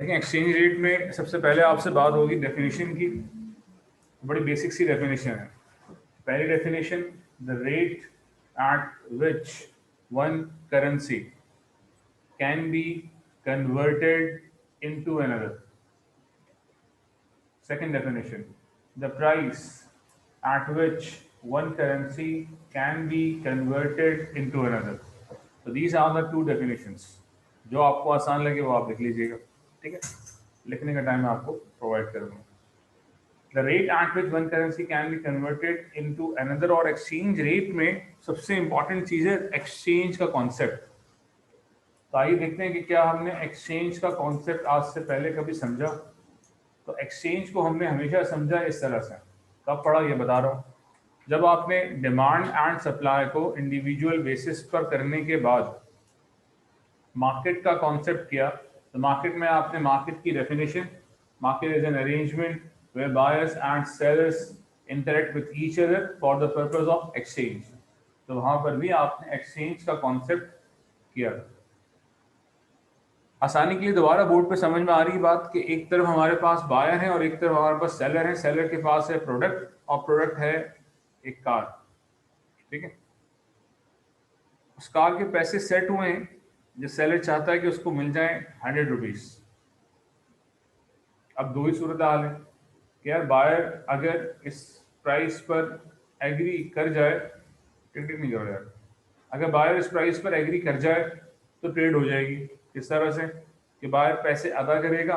देखिए exchange rate में सबसे पहले आपसे बात होगी डेफिनेशन की। बड़ी बेसिक सी डेफिनेशन है। पहली definition, the rate at which one currency can be converted into another. Second definition, the price at which one currency can be converted into another. So these are the two definitions. जो आपको आसान लगे वो आप लिख लीजिएगा, ठीक है। लिखने का टाइम मैं आपको प्रोवाइड करूँगा। The rate at which one currency can be converted into another, और exchange rate में सबसे important चीज़ है exchange का concept। तो आइए देखते हैं कि क्या हमने exchange का concept आज से पहले कभी समझा। तो एक्सचेंज को हमने हमेशा समझा इस तरह से। कब पढ़ा ये बता रहा हूँ। जब आपने डिमांड एंड सप्लाई को इंडिविजुअल बेसिस पर करने के बाद मार्केट का कॉन्सेप्ट किया, तो मार्केट में आपने मार्केट की definition, market is an arrangement where buyers and sellers interact with each other for the purpose of exchange. तो वहां पर भी आपने एक्सचेंज का कॉन्सेप्ट किया। आसानी के लिए दोबारा बोर्ड पे समझ में आ रही बात कि एक तरफ हमारे पास बायर है और एक तरफ हमारे पास सेलर है। सेलर के पास है प्रोडक्ट और प्रोडक्ट है एक कार, ठीक है। उस कार के पैसे सेट हुए हैं, जो सेलर चाहता है कि उसको मिल जाए 100 रुपीज। अब दो ही सूरत हाल है कि यार बायर अगर इस प्राइस पर एग्री कर जाए, टिक नहीं कर यार, अगर बायर इस प्राइस पर एग्री कर जाए तो ट्रेड हो जाएगी। किस तरह से कि बायर पैसे अदा करेगा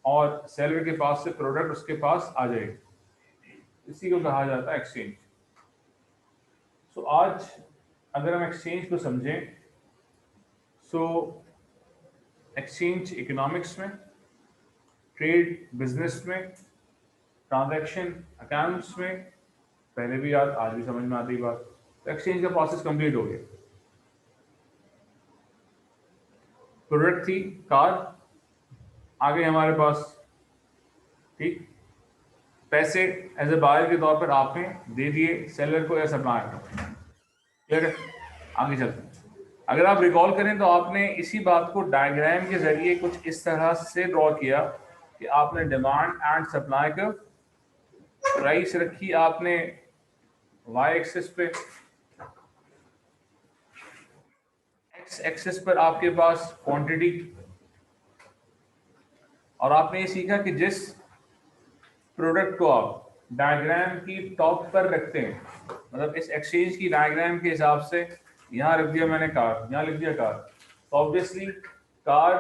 और सेलर के पास से प्रोडक्ट उसके पास आ जाएगी। इसी को कहा जाता है एक्सचेंज। सो आज अगर हम एक्सचेंज को समझें, सो एक्सचेंज इकोनॉमिक्स में, ट्रेड बिजनेस में, ट्रांजैक्शन अकाउंट्स में पहले भी याद, आज भी समझ में आती बात। तो एक्सचेंज का प्रोसेस कंप्लीट हो गया। प्रोडक्ट थी कार, आ गई हमारे पास, ठीक। पैसे एज ए बायर के तौर पर आपने दे दिए सेलर को या सप्लायर को, क्लियर है। आगे चलते हैं। अगर आप रिकॉल करें तो आपने इसी बात को डायग्राम के जरिए कुछ इस तरह से ड्रॉ किया कि आपने डिमांड एंड सप्लाई का प्राइस रखी आपने वाई एक्सिस पे, एक्स एक्सिस पर आपके पास क्वांटिटी, और आपने ये सीखा कि जिस प्रोडक्ट को आप डायग्राम की टॉप पर रखते हैं, मतलब इस एक्सचेंज की डायग्राम के हिसाब से यहाँ रख दिया मैंने कार, यहाँ लिख दिया कार, तो ऑब्वियसली कार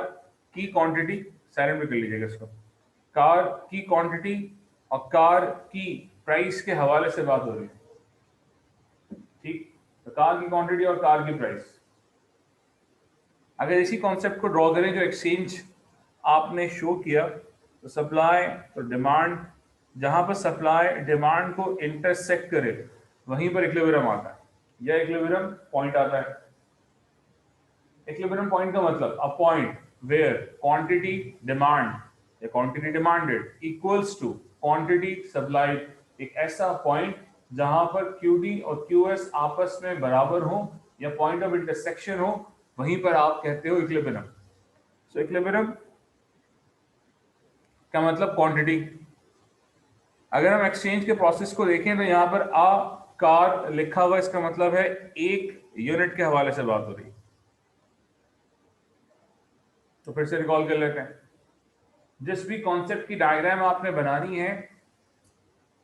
की क्वांटिटी, साइलेंट में कर लीजिएगा इसको, कार की क्वांटिटी और कार की प्राइस के हवाले से बात हो रही है, ठीक। तो कार की क्वांटिटी और कार की प्राइस। अगर इसी कॉन्सेप्ट को ड्रॉ करें जो एक्सचेंज आपने शो किया, तो सप्लाई तो डिमांड, जहां पर सप्लाई डिमांड को इंटरसेक्ट करे वहीं पर इक्विलिब्रियम आता है, या इक्विलिब्रियम पॉइंट आता है। इक्विलिब्रियम पॉइंट का मतलब a point where quantity demand या quantity demanded equals to quantity supplied. एक ऐसा पॉइंट जहां पर क्यूडी और क्यूएस आपस में बराबर हो या पॉइंट ऑफ इंटरसेक्शन हो, वहीं पर आप कहते हो इक्विलिब्रियम। सो इक्विलिब्रियम का मतलब क्वांटिटी। अगर हम एक्सचेंज के प्रोसेस को देखें तो यहाँ पर आ कार लिखा हुआ, इसका मतलब है एक यूनिट के हवाले से बात हो रही है। तो फिर से रिकॉल कर लेते हैं। जिस भी कॉन्सेप्ट की डायग्राम आपने बनानी है,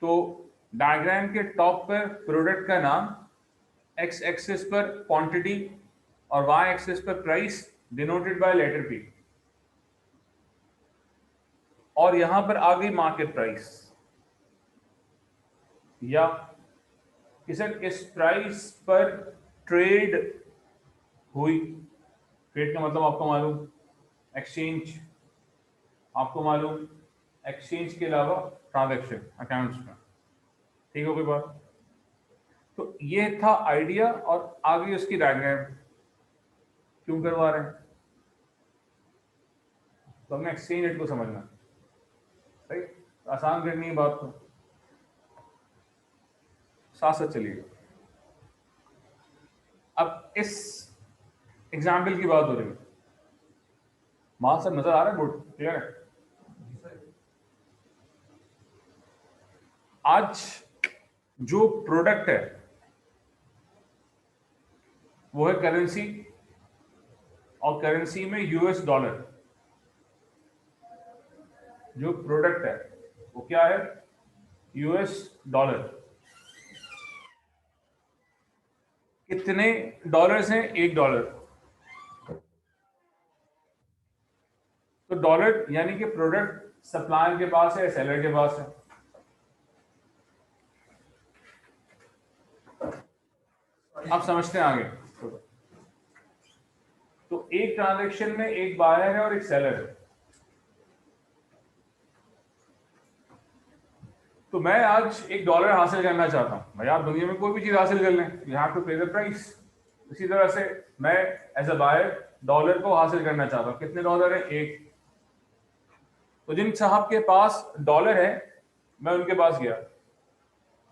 तो डायग्राम के टॉप पर प्रोडक्ट का नाम, एक्स एक्सिस पर क्वांटिटी और वाई एक्सिस पर price denoted by letter P, और यहां पर आ गई मार्केट प्राइस, या कि सर इस प्राइस पर ट्रेड हुई। ट्रेड का मतलब आपको मालूम, एक्सचेंज आपको मालूम, एक्सचेंज के अलावा ट्रांजैक्शन अकाउंट्स में, ठीक हो गई बात। तो ये था आइडिया और आगे उसकी डायग्राम क्यों करवा रहे हैं, तो हमें एक्सचेंज रेट को समझना, सही। आसान करनी है बात, तो साथ साथ चलिएगा। अब इस एग्जाम्पल की बात हो रही है, माल सब नजर आ रहा है, बोर्ड क्लियर है। आज जो प्रोडक्ट है वो है करेंसी, और करेंसी में यूएस डॉलर। जो प्रोडक्ट है वो क्या है? US dollar. कितने डॉलर्स हैं? $1। तो डॉलर यानी कि प्रोडक्ट सप्लायर के पास है, सेलर के पास है। आप समझते हैं आगे? तो एक ट्रांजैक्शन में एक बायर है और एक सेलर है। तो मैं आज $1 हासिल करना चाहता हूं। भाई आप दुनिया में कोई भी चीज हासिल कर लें, यू हैव टू पे द प्राइस। इसी तरह से मैं एज अ बायर डॉलर को हासिल करना चाहता हूं। कितने डॉलर है? 1। तो जिन साहब के पास डॉलर है, मैं उनके पास गया,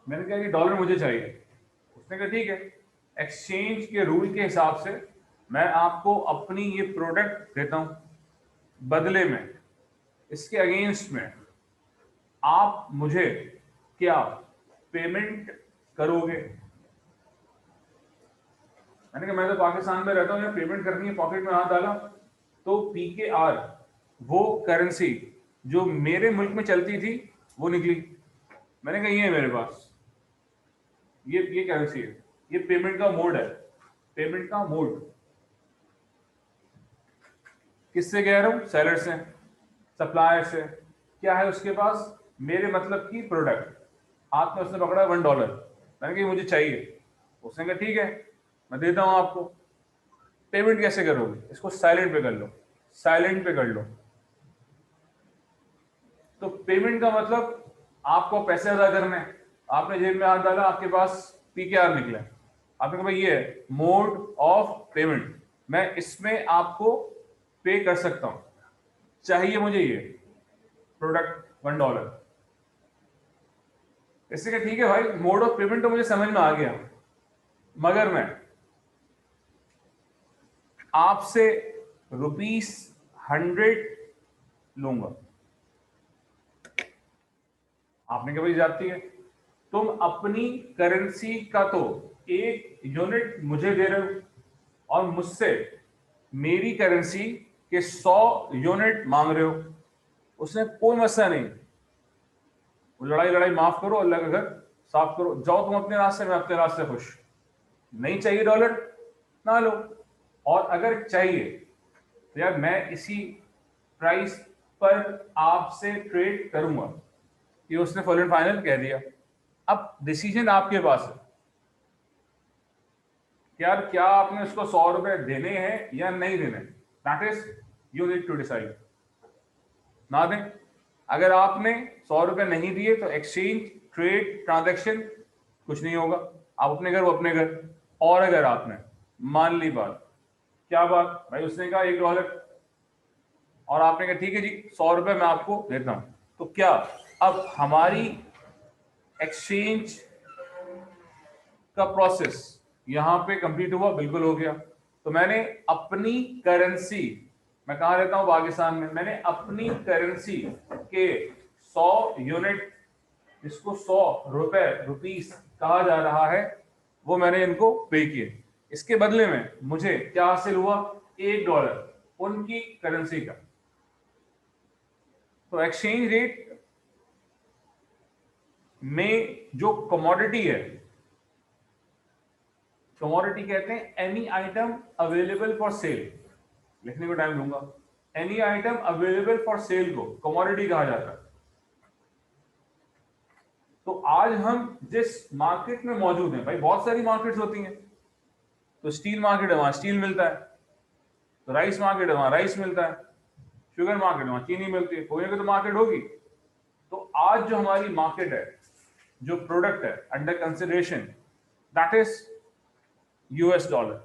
मैंने कहा कि डॉलर मुझे चाहिए। उसने कहा ठीक है, एक्सचेंज के रूल के हिसाब से मैं आपको अपनी ये प्रोडक्ट देता हूं, बदले में इसके अगेंस्ट में आप मुझे क्या पेमेंट करोगे? मैंने कहा मैं तो पाकिस्तान में रहता हूँ, या पेमेंट करनी है, पॉकेट में हाथ डाला तो PKR, वो करेंसी जो मेरे मुल्क में चलती थी, वो निकली। मैंने कहा ये है मेरे पास, ये करेंसी है, ये पेमेंट का मोड है। पेमेंट का मोड किससे कह रहा हूं? सेलर से, सप्लायर से। क्या है उसके पास? मेरे मतलब की प्रोडक्ट। हाथ में उसने पकड़ा $1। मैंने कहा मुझे चाहिए। उसने कहा ठीक है, मैं देता हूं आपको। पेमेंट कैसे करोगे? इसको साइलेंट पे कर लो, साइलेंट पे कर लो। तो पेमेंट का मतलब आपको पैसे अदा करने हैं। आपने जेब में हाथ डाला, आपके पास PKR निकला, आपने कहा भाई ये है मोड ऑफ पेमेंट, मैं इसमें आपको पे कर सकता हूं, चाहिए मुझे ये प्रोडक्ट $1। इससे क्या? ठीक है भाई, मोड ऑफ पेमेंट तो मुझे समझ में आ गया, मगर मैं आपसे ₹100 लूंगा। आपने क्या भाई जाती है, तुम अपनी करेंसी का तो 1 यूनिट मुझे दे रहे हो, और मुझसे मेरी करेंसी के 100 यूनिट मांग रहे हो। उसने कोई मसला नहीं, वो लड़ाई लड़ाई माफ करो, अल्लाह का घर साफ करो, जाओ तुम अपने रास्ते में, अपने रास्ते खुश। नहीं चाहिए डॉलर, ना लो। और अगर चाहिए तो यार मैं इसी प्राइस पर आपसे ट्रेड करूंगा। ये उसने फुल एंड फाइनल कह दिया। अब डिसीजन आपके पास है कि यार क्या आपने उसको ₹100 देने हैं या नहीं देने। That is you need to decide. ना दें। अगर आपने ₹100 नहीं दिए तो एक्सचेंज ट्रेड ट्रांजैक्शन कुछ नहीं होगा, आप अपने घर, वो अपने घर। और अगर आपने मान ली बात, क्या बात भाई, उसने कहा $1 और आपने कहा ठीक है जी ₹100 मैं आपको देता हूं, तो क्या अब हमारी एक्सचेंज का प्रोसेस यहां पे कंप्लीट हुआ? बिल्कुल हो गया। तो मैंने अपनी करेंसी, मैं कहा रहता हूं पाकिस्तान में, मैंने अपनी करेंसी के 100 यूनिट, जिसको ₹100 रुपीस कहा जा रहा है, वो मैंने इनको पे किए। इसके बदले में मुझे क्या हासिल हुआ? $1 उनकी करेंसी का। तो एक्सचेंज रेट में जो कमोडिटी है, कमोडिटी कहते हैं any item available for sale. लिखने को टाइम लूंगा। Any item available for sale को कमोडिटी कहा जाता है। तो आज हम जिस मार्केट में मौजूद हैं, भाई बहुत सारी मार्केट्स होती हैं। तो स्टील मार्केट है, वहां स्टील मिलता है। तो राइस मार्केट है, वहां राइस मिलता है। शुगर मार्केट है, वहां चीनी मिलती है। कोई ना कोई तो मार्केट होगी। तो आज जो हमारी मार्केट है, जो प्रोडक्ट है अंडर कंसिडरेशन, दैट इज $।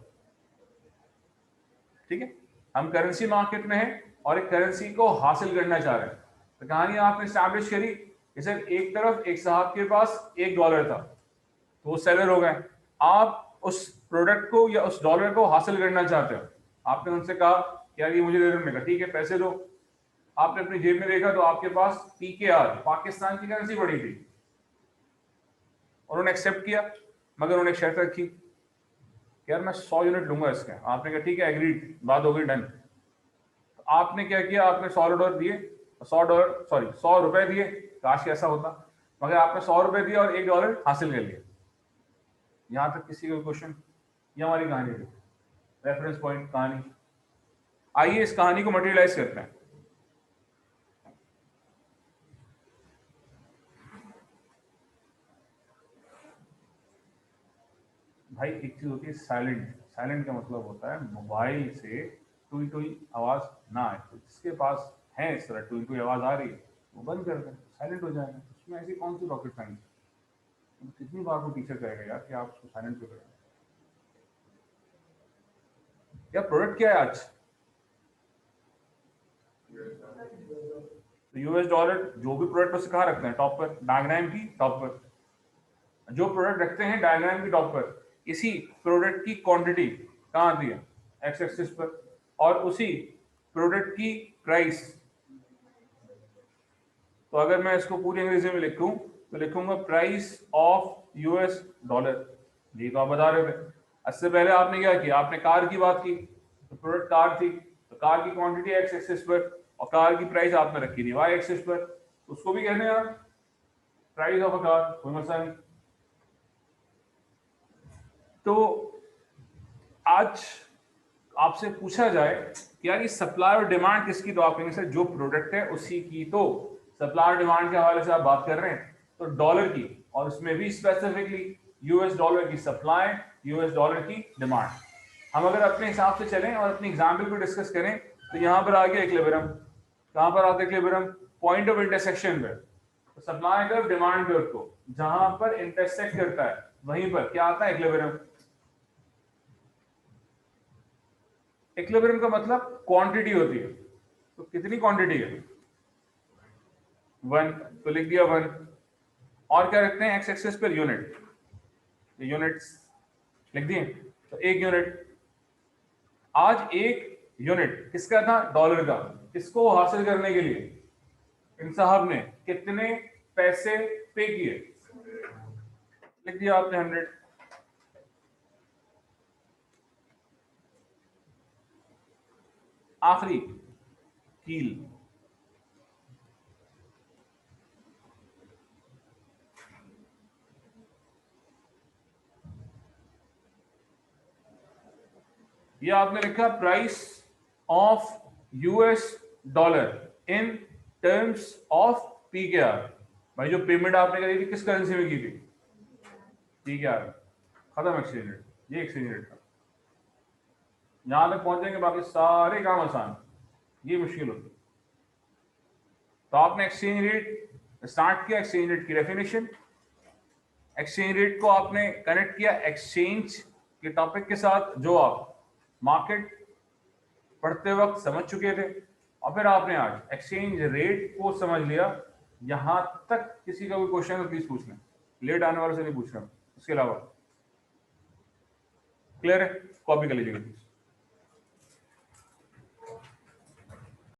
ठीक है, हम करेंसी मार्केट में हैं और एक करेंसी को हासिल करना चाह रहे हैं। तो कहानी आपने स्टैब्लिश करी। जैसे एक तरफ एक साहब के पास $1 था, तो वो सेलर हो गए। आप उस प्रोडक्ट को या उस डॉलर को हासिल करना चाहते हो। आपने उनसे कहा यार ये मुझे दे दो, कहा ठीक है पैसे दो। आपने अपनी जेब में देखा तो आपके पास PKR, पाकिस्तान की करेंसी पड़ी थी। उन्होंने एक्सेप्ट किया, मगर उन्होंने एक शर्त रखी कि यार मैं 100 यूनिट लूंगा इसके। आपने कहा ठीक है, एग्रीड, बात हो गई, डन। तो आपने क्या किया, आपने $100 दिए, $100 दिए, काश ऐसा होता, मगर आपने $100 दिया और $1 हासिल कर लिया। यहां तक किसी का क्वेश्चन? ये हमारी कहानी थी, रेफरेंस पॉइंट कहानी। आइए इस कहानी को मटेरियलाइज करते हैं। भाई एक चीज होती है साइलेंट। साइलेंट का मतलब होता है मोबाइल से टुई टुई आवाज ना आए। तो जिसके पास है इस तरह टुई टुई आवाज आ रही है वो बंद कर दें, साइलेंट हो जाएगा। उसमें ऐसी कौन सी रॉकेट साइंस? कितनी बार वो टीचर कहेगा यार कि आप उसको साइलेंट क्यों करें? यार प्रोडक्ट क्या है आज? तो $, जो भी प्रोडक्ट उसे कहाँ रखते हैं? टॉप पर, डायग्राम की टॉप पर। जो प्रोडक्ट रखते हैं डायग्राम की टॉप पर, इसी प्रोडक्ट की क्वांटिटी कहाँ आती है? एक्स एक्सिस पर। और उसी प्रोडक्ट की प्राइस, तो अगर मैं इसको पूरी अंग्रेजी में लिखूं तो लिखूंगा प्राइस ऑफ $। जी तो आप बता रहे थे। इससे पहले आपने क्या किया, आपने कार की बात की, तो प्रोडक्ट कार थी, तो कार की क्वांटिटी एक्स एक्सिस पर और कार की प्राइस आपने रखी थी वाई एक्सिस पर। उसको भी कहते हैं आप प्राइस ऑफ अ कार, कोई मसला नहीं। तो आज आपसे पूछा जाए कि यार ये सप्लाई और डिमांड किसकी, तो आप कहेंगे सर जो प्रोडक्ट है उसी की। तो सप्लाई और डिमांड के हवाले से आप बात कर रहे हैं तो डॉलर की, और उसमें भी स्पेसिफिकली $, की सप्लाई, $, की डिमांड। हम अगर अपने हिसाब से चलें और अपनी एग्जाम्पल को डिस्कस करें तो यहां पर आ गया इक्विलिब्रियम। कहां पर आता है इक्विलिब्रियम? पॉइंट ऑफ इंटरसेक्शन पर। तो सप्लाई कर्व डिमांड कर्व को जहां पर इंटरसेक्ट करता है वहीं पर क्या आता है? इक्विलिब्रियम। इक्विलिब्रियम का मतलब क्वांटिटी होती है। तो कितनी क्वांटिटी है? 1, तो लिख दिया 1। और क्या रखते हैं एक्स एक्सिस पर? यूनिट, यूनिट्स लिख दिए। तो 1 यूनिट। आज 1 यूनिट किसका था? डॉलर का। इसको हासिल करने के लिए इन साहब ने कितने पैसे पे किए? लिख दिया आपने 100। आखिरी कील, ये आपने लिखा price of $, in terms of PKR। भाई जो पेमेंट आपने करी थी किस करेंसी में की थी? PKR। खत्म एक्सचेंज रेट, ये एक्सचेंज रेट था। यहां तक पहुंचेंगे, बाकी सारे काम आसान, ये मुश्किल होती। तो आपने एक्सचेंज रेट स्टार्ट किया, एक्सचेंज रेट की डेफिनेशन, एक्सचेंज रेट को आपने कनेक्ट किया एक्सचेंज के टॉपिक के साथ जो आप मार्केट पढ़ते वक्त समझ चुके थे, और फिर आपने आज एक्सचेंज रेट को समझ लिया। यहां तक किसी का कोई क्वेश्चन है तो प्लीज पूछना, लेट आने वाले से नहीं पूछना, उसके अलावा क्लियर है? कॉपी कर लीजिएगा प्लीज।